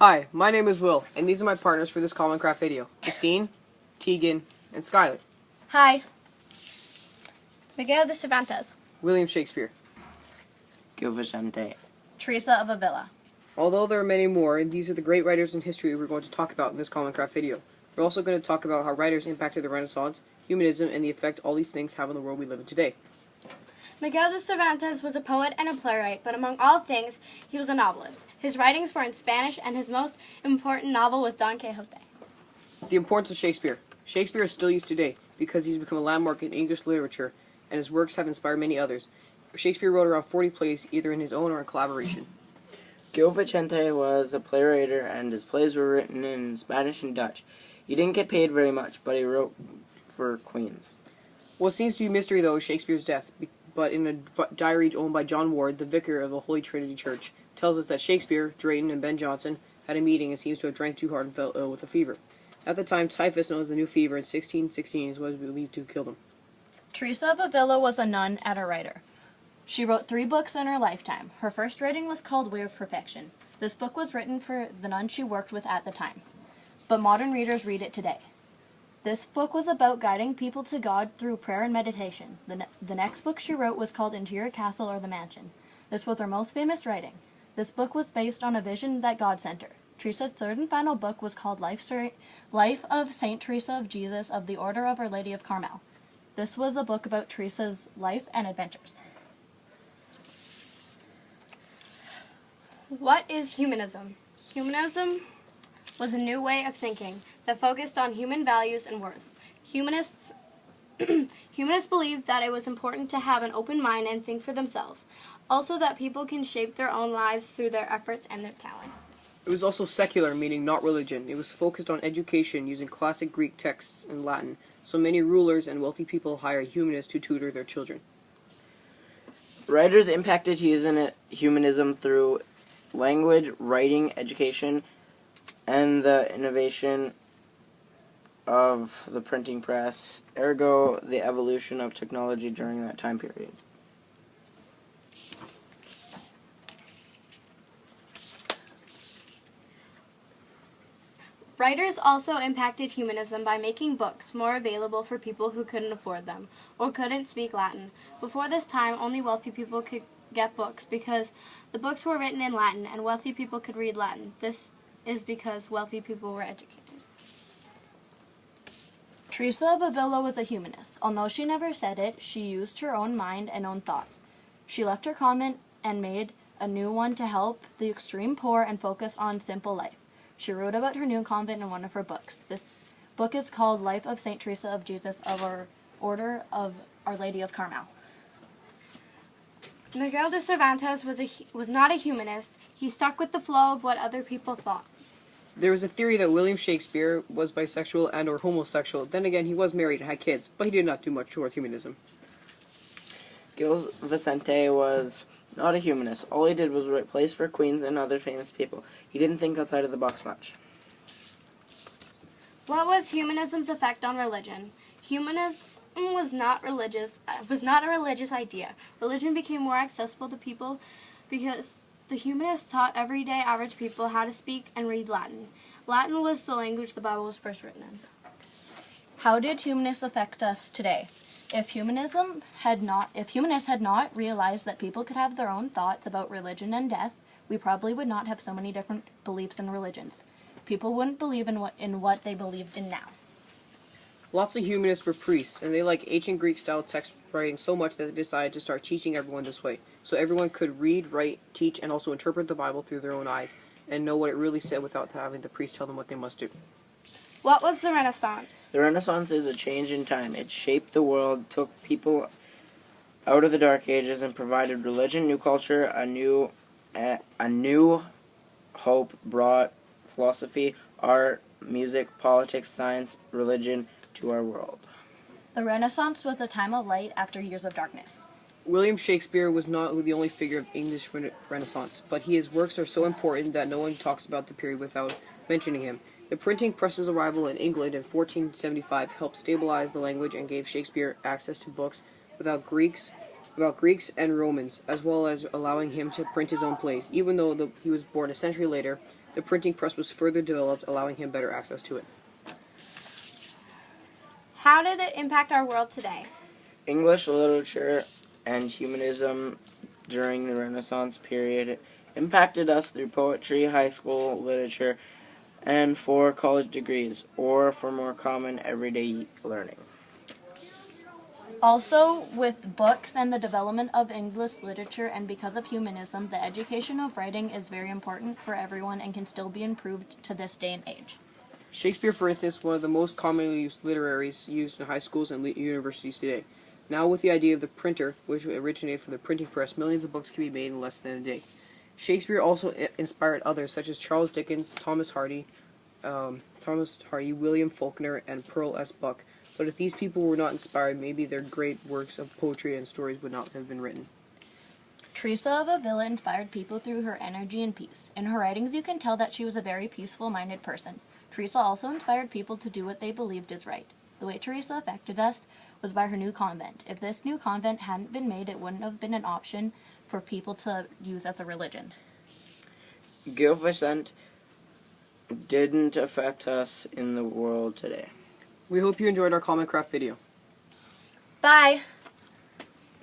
Hi, my name is Will, and these are my partners for this Common Craft video, Justine, Teagen, and Skylar. Hi. Miguel de Cervantes. William Shakespeare. Gil Vicente. Teresa of Avila. Although there are many more, these are the great writers in history we're going to talk about in this Common Craft video. We're also going to talk about how writers impacted the Renaissance, humanism, and the effect all these things have on the world we live in today. Miguel de Cervantes was a poet and a playwright, but among all things, he was a novelist. His writings were in Spanish, and his most important novel was Don Quixote. The importance of Shakespeare. Shakespeare is still used today because he's become a landmark in English literature, and his works have inspired many others. Shakespeare wrote around 40 plays, either in his own or in collaboration. Gil Vicente was a playwright, and his plays were written in Spanish and Dutch. He didn't get paid very much, but he wrote for queens. What seems to be mystery, though, is Shakespeare's death, but in a diary owned by John Ward, the vicar of the Holy Trinity Church, tells us that Shakespeare, Drayton, and Ben Jonson had a meeting and seems to have drank too hard and fell ill with a fever. At the time, typhus, known as the new fever, in 1616 is what is believed to have killed him. Teresa of Avila was a nun and a writer. She wrote 3 books in her lifetime. Her first writing was called Way of Perfection. This book was written for the nun she worked with at the time, but modern readers read it today. This book was about guiding people to God through prayer and meditation. The next book she wrote was called Into Your Castle or the Mansion. This was her most famous writing. This book was based on a vision that God sent her. Teresa's third and final book was called Life of Saint Teresa of Jesus of the Order of Our Lady of Carmel. This was a book about Teresa's life and adventures. What is humanism? Humanism was a new way of thinking that focused on human values and worths. Humanists believed that it was important to have an open mind and think for themselves. Also that people can shape their own lives through their efforts and their talents. It was also secular, meaning not religion. It was focused on education using classic Greek texts in Latin, so many rulers and wealthy people hired humanists to tutor their children. Writers impacted humanism through language, writing, education, and the innovation of the printing press, ergo the evolution of technology during that time period. Writers also impacted humanism by making books more available for people who couldn't afford them or couldn't speak Latin. Before this time, only wealthy people could get books because the books were written in Latin and wealthy people could read Latin. This is because wealthy people were educated. Teresa of Avila was a humanist. Although she never said it, she used her own mind and own thoughts. She left her convent and made a new one to help the extreme poor and focus on simple life. She wrote about her new convent in one of her books. This book is called Life of Saint Teresa of Jesus of Our Order of Our Lady of Carmel. Miguel de Cervantes was not a humanist. He stuck with the flow of what other people thought. There was a theory that William Shakespeare was bisexual and or homosexual. Then again, he was married and had kids, but he did not do much towards humanism. Gil Vicente was not a humanist. All he did was write plays for queens and other famous people. He didn't think outside of the box much. What was humanism's effect on religion? Humanism was not a religious idea. Religion became more accessible to people because the humanists taught everyday average people how to speak and read Latin. Latin was the language the Bible was first written in. How did humanists affect us today? If humanists had not realized that people could have their own thoughts about religion and death, we probably would not have so many different beliefs and religions. People wouldn't believe in what they believed in now. Lots of humanists were priests, and they liked ancient Greek-style text writing so much that they decided to start teaching everyone this way, so everyone could read, write, teach, and also interpret the Bible through their own eyes, and know what it really said without having the priest tell them what they must do. What was the Renaissance? The Renaissance is a change in time. It shaped the world, took people out of the Dark Ages, and provided religion, new culture, a new hope, brought philosophy, art, music, politics, science, religion to our world. The Renaissance was a time of light after years of darkness. William Shakespeare was not the only figure of English Renaissance, but his works are so important that no one talks about the period without mentioning him. The printing press's arrival in England in 1475 helped stabilize the language and gave Shakespeare access to books about Greeks and Romans, as well as allowing him to print his own plays. Even though he was born a century later, The printing press was further developed, allowing him better access to it. How did it impact our world today? English literature and humanism during the Renaissance period impacted us through poetry, high school literature, and for college degrees, or for more common everyday learning. Also, with books and the development of English literature and because of humanism, the education of writing is very important for everyone and can still be improved to this day and age. Shakespeare, for instance, one of the most commonly used literaries used in high schools and universities today. Now, with the idea of the printer, which originated from the printing press, millions of books can be made in less than a day. Shakespeare also inspired others, such as Charles Dickens, Thomas Hardy, William Faulkner, and Pearl S. Buck. But if these people were not inspired, maybe their great works of poetry and stories would not have been written. Teresa of Avila inspired people through her energy and peace. In her writings, you can tell that she was a very peaceful-minded person. Teresa also inspired people to do what they believed is right. The way Teresa affected us was by her new convent. If this new convent hadn't been made, it wouldn't have been an option for people to use as a religion. Gil Vicente didn't affect us in the world today. We hope you enjoyed our Common Craft video. Bye!